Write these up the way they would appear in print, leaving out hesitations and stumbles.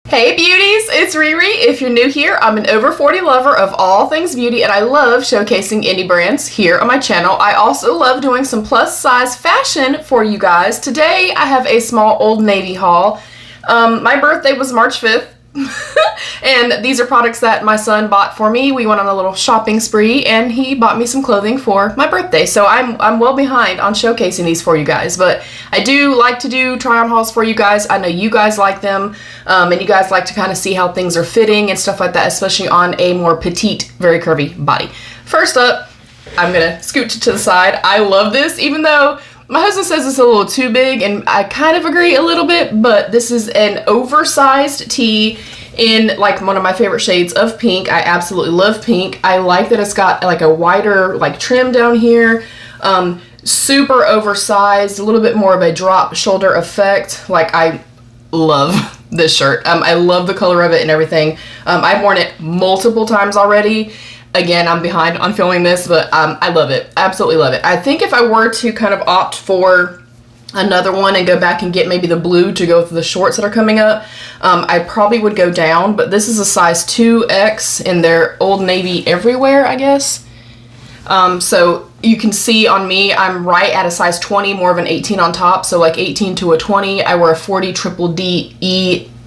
Hey beauties, it's Riri. If you're new here, I'm an over 40 lover of all things beauty and I love showcasing indie brands here on my channel. I also love doing some plus size fashion for you guys. Today I have a small Old Navy haul. My birthday was March 5th. And these are products that my son bought for me. We went on a little shopping spree and he bought me some clothing for my birthday. So I'm well behind on showcasing these for you guys, but I do like to do try on hauls for you guys. I know you guys like them, and you guys like to kind of see how things are fitting and stuff like that, especially on a more petite, very curvy body. First up, I'm gonna scoot to the side. I love this, even though my husband says it's a little too big, and I kind of agree a little bit, but this is an oversized tee in like one of my favorite shades of pink. I absolutely love pink. I like that it's got like a wider like trim down here, super oversized, a little bit more of a drop shoulder effect. Like, I love this shirt. I love the color of it and everything. I've worn it multiple times already. Again, I'm behind on filming this, but I love it. Absolutely love it. I think if I were to kind of opt for another one and go back and get maybe the blue to go with the shorts that are coming up, I probably would go down, but this is a size 2X in their Old Navy Everywhere, I guess. So you can see on me, I'm right at a size 20, more of an 18 on top, so like 18 to a 20. I wear a 40 triple D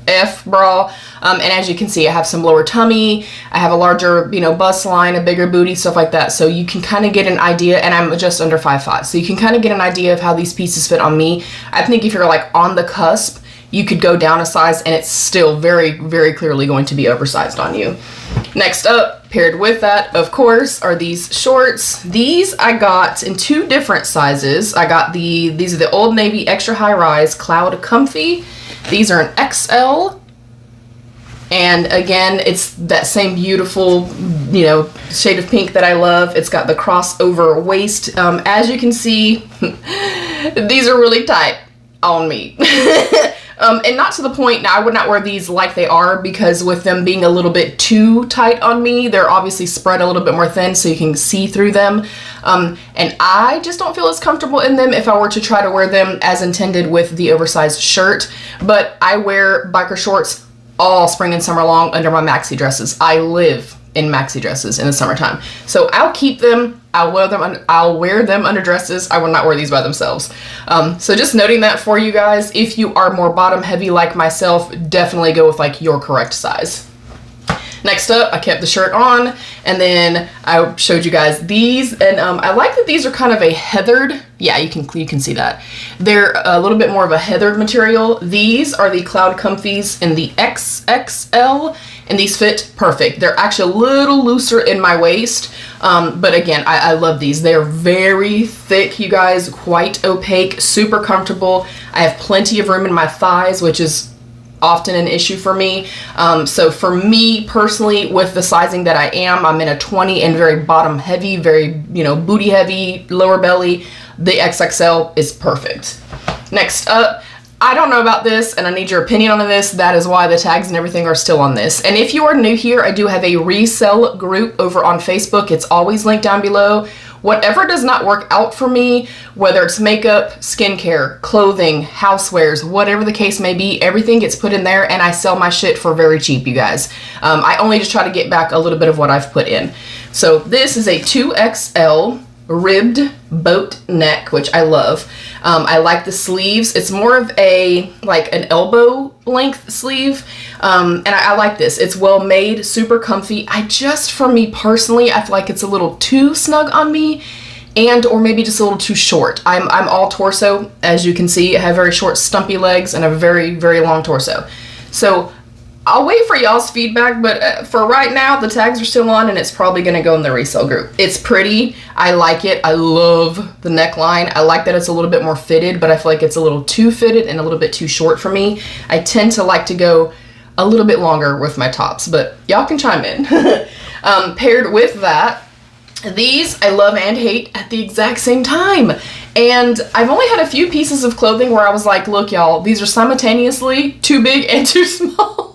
EF bra, and as you can see, I have some lower tummy, I have a larger, bust line, a bigger booty, stuff like that, so you can kind of get an idea, and I'm just under 5'5", so you can kind of get an idea of how these pieces fit on me. I think if you're like on the cusp, you could go down a size and it's still very, very clearly going to be oversized on you. Next up, paired with that, of course, are these shorts. These I got in two different sizes. I got these are the Old Navy Extra High Rise Cloud Comfy. These are an XL. And again, it's that same beautiful, shade of pink that I love. It's got the crossover waist. As you can see, these are really tight on me. And not to the point, now I would not wear these like they are, because with them being a little bit too tight on me, they're obviously spread a little bit more thin so you can see through them. And I just don't feel as comfortable in them if I were to try to wear them as intended with the oversized shirt. But I wear biker shorts all spring and summer long under my maxi dresses. I live in maxi dresses in the summertime. So I'll keep them. I'll wear them under dresses. I will not wear these by themselves. So just noting that for you guys, if you are more bottom heavy like myself, definitely go with like your correct size. Next up, I kept the shirt on, and then I showed you guys these, and I like that these are kind of a heathered, yeah, you can see that. They're a little bit more of a heathered material. These are the Cloud Comfies in the XXL, and these fit perfect. They're actually a little looser in my waist, but again, I love these. They're very thick, you guys, quite opaque, super comfortable. I have plenty of room in my thighs, which is often an issue for me. So for me personally, with the sizing that I am, I'm in a 20 and very bottom heavy, very, booty heavy, lower belly. The XXL is perfect. Next up, I don't know about this and I need your opinion on this. That is why the tags and everything are still on this. And if you are new here, I do have a resell group over on Facebook. It's always linked down below. Whatever does not work out for me, whether it's makeup, skincare, clothing, housewares, whatever the case may be, everything gets put in there and I sell my shit for very cheap, you guys. I only just try to get back a little bit of what I've put in. So this is a 2XL ribbed boat neck, which I love. I like the sleeves. It's more of like an elbow length sleeve. And I like this. It's well made, super comfy. For me personally, I feel like it's a little too snug on me, or maybe just a little too short. I'm all torso, as you can see. I have very short stumpy legs and a very, very long torso. So I'll wait for y'all's feedback, but for right now, the tags are still on and it's probably gonna go in the resale group. It's pretty, I like it, I love the neckline. I like that it's a little bit more fitted, but I feel like it's a little too fitted and a little bit too short for me. I tend to like to go a little bit longer with my tops, but y'all can chime in. Paired with that, these I love and hate at the exact same time. And I've only had a few pieces of clothing where I was like, look y'all, these are simultaneously too big and too small.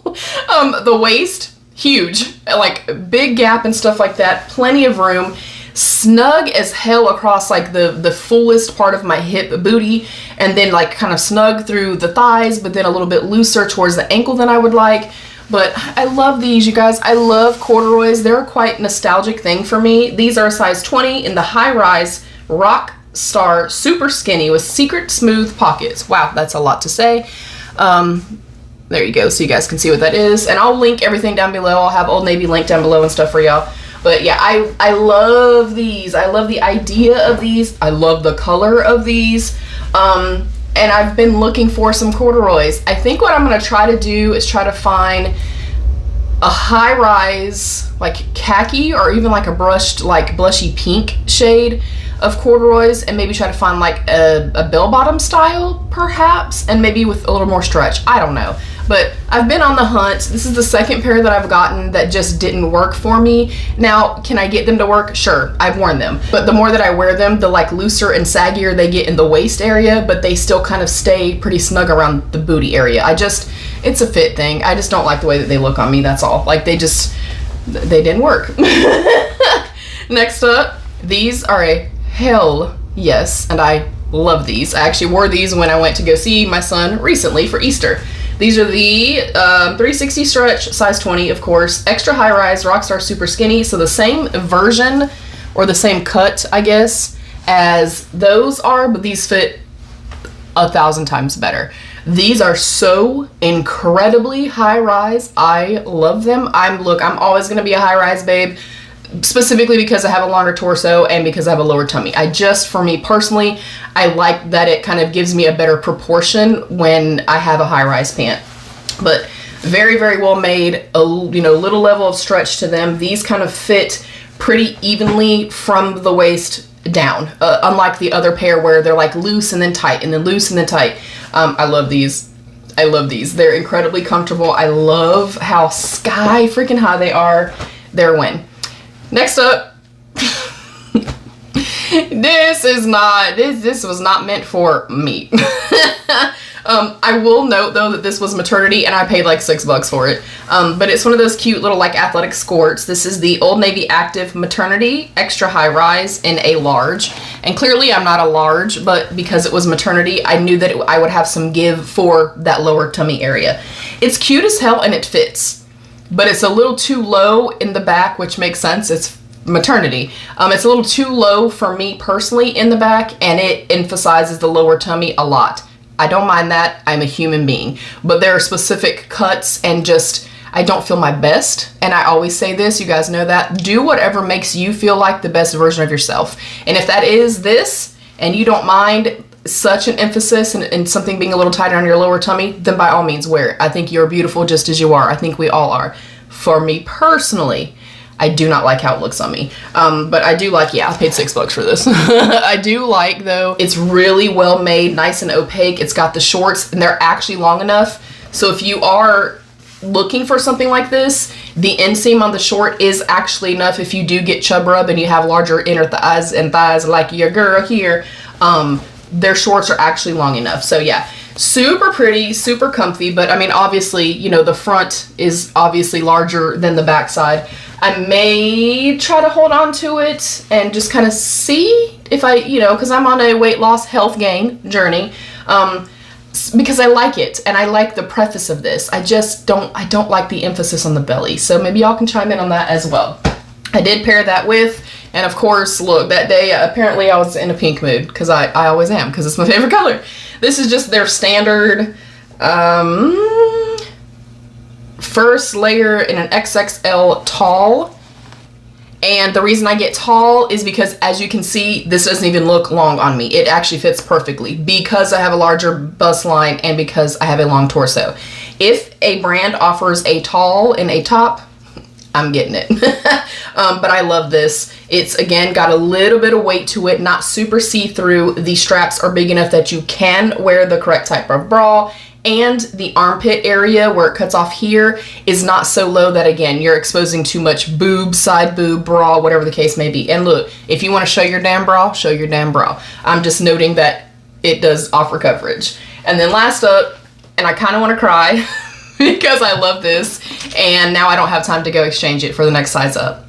The waist, huge, like big gap and stuff like that, plenty of room. snug as hell across like the fullest part of my hip booty, and then like kind of snug through the thighs, but then a little bit looser towards the ankle than I would like. But I love these, you guys. I love corduroys. They're a quite nostalgic thing for me. These are a size 20 in the high-rise Rockstar super skinny with secret smooth pockets. Wow, that's a lot to say. There you go, so you guys can see what that is. And I'll link everything down below. I'll have Old Navy linked down below and stuff for y'all. But yeah, I love these. I love the idea of these. I love the color of these. And I've been looking for some corduroys. I think what I'm gonna try to do is try to find a high-rise, like khaki, or even like a brushed, like blushy pink shade of corduroys, and maybe try to find like a bell-bottom style, perhaps, and maybe with a little more stretch. I don't know. But I've been on the hunt. This is the second pair that I've gotten that just didn't work for me. Now, can I get them to work? Sure, I've worn them. But the more that I wear them, the like looser and saggier they get in the waist area, but they still kind of stay pretty snug around the booty area. It's a fit thing. I just don't like the way that they look on me, that's all. Like they didn't work. Next up, these are a hell yes, and I love these. I actually wore these when I went to go see my son recently for Easter. These are the 360 stretch, size 20, of course, extra high-rise Rockstar super skinny. So the same version, or the same cut, I guess, as those are, but these fit 1,000 times better. These are so incredibly high-rise. I love them. I'm always gonna be a high-rise babe, specifically because I have a longer torso and because I have a lower tummy. For me personally, I like that it kind of gives me a better proportion when I have a high-rise pant. But very, very well made, little level of stretch to them. These kind of fit pretty evenly from the waist down, unlike the other pair where they're like loose and then tight and then loose and then tight. I love these. I love these. They're incredibly comfortable. I love how sky freaking high they are. They're a win. Next up, this was not meant for me. I will note though that this was maternity and I paid like $6 for it. But it's one of those cute little like athletic skirts. This is the Old Navy Active Maternity Extra High Rise in a large. And clearly I'm not a large, but because it was maternity, I knew that I would have some give for that lower tummy area. It's cute as hell and it fits. But it's a little too low in the back, which makes sense. It's maternity. It's a little too low for me personally in the back, and it emphasizes the lower tummy a lot. I don't mind that. I'm a human being. But there are specific cuts and I don't feel my best. And I always say this, you guys know that. Do whatever makes you feel like the best version of yourself. And if that is this, and you don't mind such an emphasis and something being a little tighter on your lower tummy, then by all means wear it. I think you're beautiful just as you are. I think we all are. For me personally, I do not like how it looks on me. But I do like, yeah, I paid $6 for this. I do like though, it's really well made, nice and opaque. It's got the shorts and they're actually long enough. So if you are looking for something like this, the inseam on the short is actually enough if you do get chub rub and you have larger inner thighs like your girl here. Their shorts are actually long enough. So yeah, super pretty, super comfy. But I mean, obviously, the front is obviously larger than the back side. I may try to hold on to it and just kind of see if I, because I'm on a weight loss health gain journey. Because I like it and I like the preface of this. I don't like the emphasis on the belly. So maybe y'all can chime in on that as well. I did pair that with, and of course, look, that day, apparently I was in a pink mood, because I always am, because it's my favorite color. This is just their standard first layer in an XXL tall. And the reason I get tall is because, as you can see, this doesn't even look long on me. It actually fits perfectly because I have a larger bust line and because I have a long torso. If a brand offers a tall in a top, I'm getting it. But I love this. It's, again, got a little bit of weight to it, not super see-through. The straps are big enough that you can wear the correct type of bra, and the armpit area where it cuts off here is not so low that, again, you're exposing too much boob, side boob, bra, whatever the case may be. And look, if you want to show your damn bra, show your damn bra. I'm just noting that it does offer coverage. And then last up, and I kind of want to cry because I love this, and now I don't have time to go exchange it for the next size up.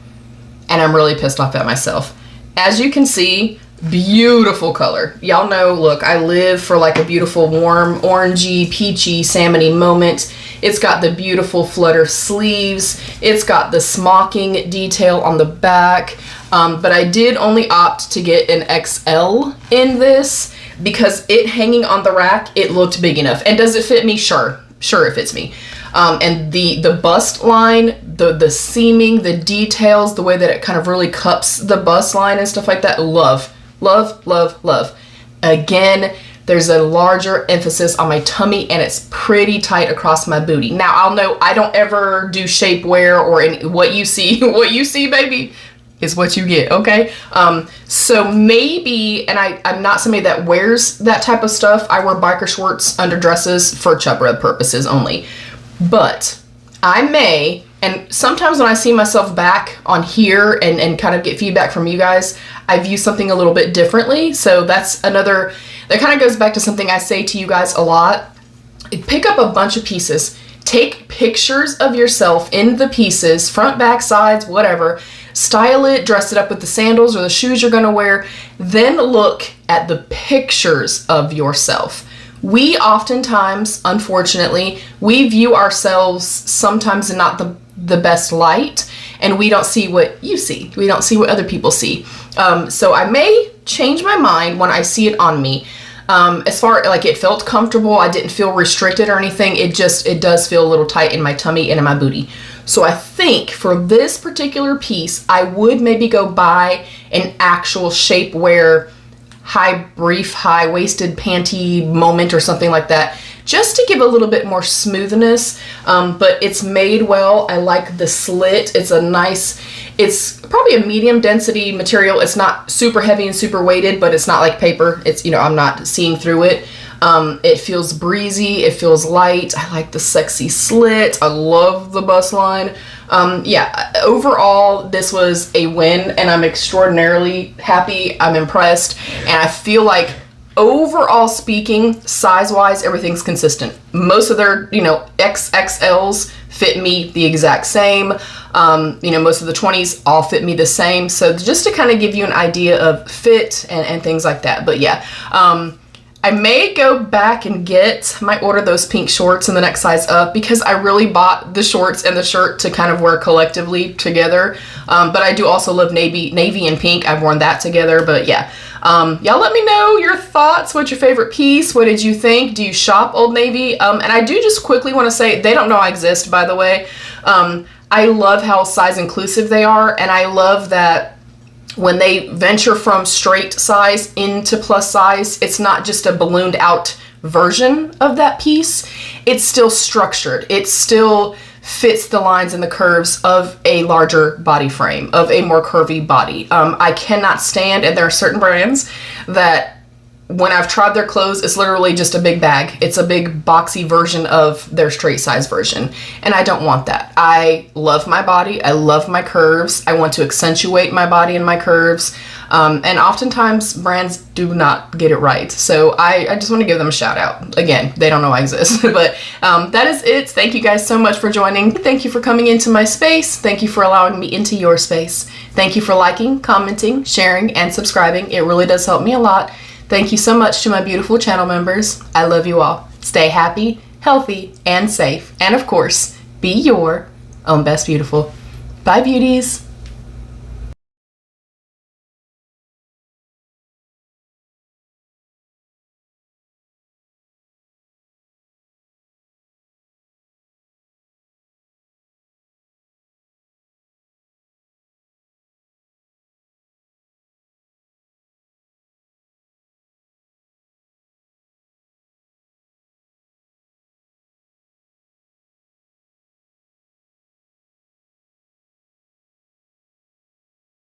And I'm really pissed off at myself. As you can see, beautiful color. Y'all know, look, I live for like a beautiful warm orangey, peachy, salmony moment. It's got the beautiful Flutter sleeves. It's got the smocking detail on the back. But I did only opt to get an XL in this because it hanging on the rack, it looked big enough. And does it fit me? Sure it fits me. And the bust line, the seaming, the details, the way that it kind of really cups the bust line and stuff like that, love. Again, there's a larger emphasis on my tummy and it's pretty tight across my booty. Now, I'll know I don't ever do shapewear or what you see, baby, is what you get, okay? So maybe, and I'm not somebody that wears that type of stuff. I wear biker shorts under dresses for chub rub purposes only. But I may, and sometimes when I see myself back on here and kind of get feedback from you guys, I view something a little bit differently. So that's another, that kind of goes back to something I say to you guys a lot. Pick up a bunch of pieces. Take pictures of yourself in the pieces, front, back, sides, whatever. Style it, dress it up with the sandals or the shoes you're gonna wear. Then look at the pictures of yourself. We oftentimes, unfortunately, we view ourselves sometimes in not the best light, and we don't see what you see. We don't see what other people see. So I may change my mind when I see it on me. As far like it felt comfortable, I didn't feel restricted or anything. It does feel a little tight in my tummy and in my booty. So I think for this particular piece, I would maybe go buy an actual shapewear high-waisted panty moment or something like that, just to give a little bit more smoothness. But it's made well. I like the slit. It's probably a medium density material. It's not super heavy and super weighted, but it's not like paper. It's, I'm not seeing through it. It feels breezy. It feels light. I like the sexy slit. I love the bust line. Yeah, overall, this was a win, and I'm extraordinarily happy. I'm impressed, and I feel like overall speaking, size-wise, everything's consistent. Most of their, XXLs fit me the exact same. Most of the 20s all fit me the same. So just to kind of give you an idea of fit and things like that. But yeah, I may go back and might order those pink shorts in the next size up because I really bought the shorts and the shirt to kind of wear collectively together. But I do also love navy and pink. I've worn that together, but yeah. Y'all let me know your thoughts. What's your favorite piece? What did you think? Do you shop Old Navy? And I do just quickly want to say, they don't know I exist, by the way. I love how size inclusive they are, and I love that when they venture from straight size into plus size, it's not just a ballooned out version of that piece. It's still structured. It still fits the lines and the curves of a larger body frame, of a more curvy body. I cannot stand, and there are certain brands that when I've tried their clothes, it's literally just a big bag. It's a big boxy version of their straight size version. And I don't want that. I love my body. I love my curves. I want to accentuate my body and my curves. And oftentimes brands do not get it right. So I just want to give them a shout out. Again, they don't know I exist, but that is it. Thank you guys so much for joining. Thank you for coming into my space. Thank you for allowing me into your space. Thank you for liking, commenting, sharing, and subscribing. It really does help me a lot. Thank you so much to my beautiful channel members. I love you all. Stay happy, healthy, and safe. And of course, be your own best beautiful. Bye, beauties.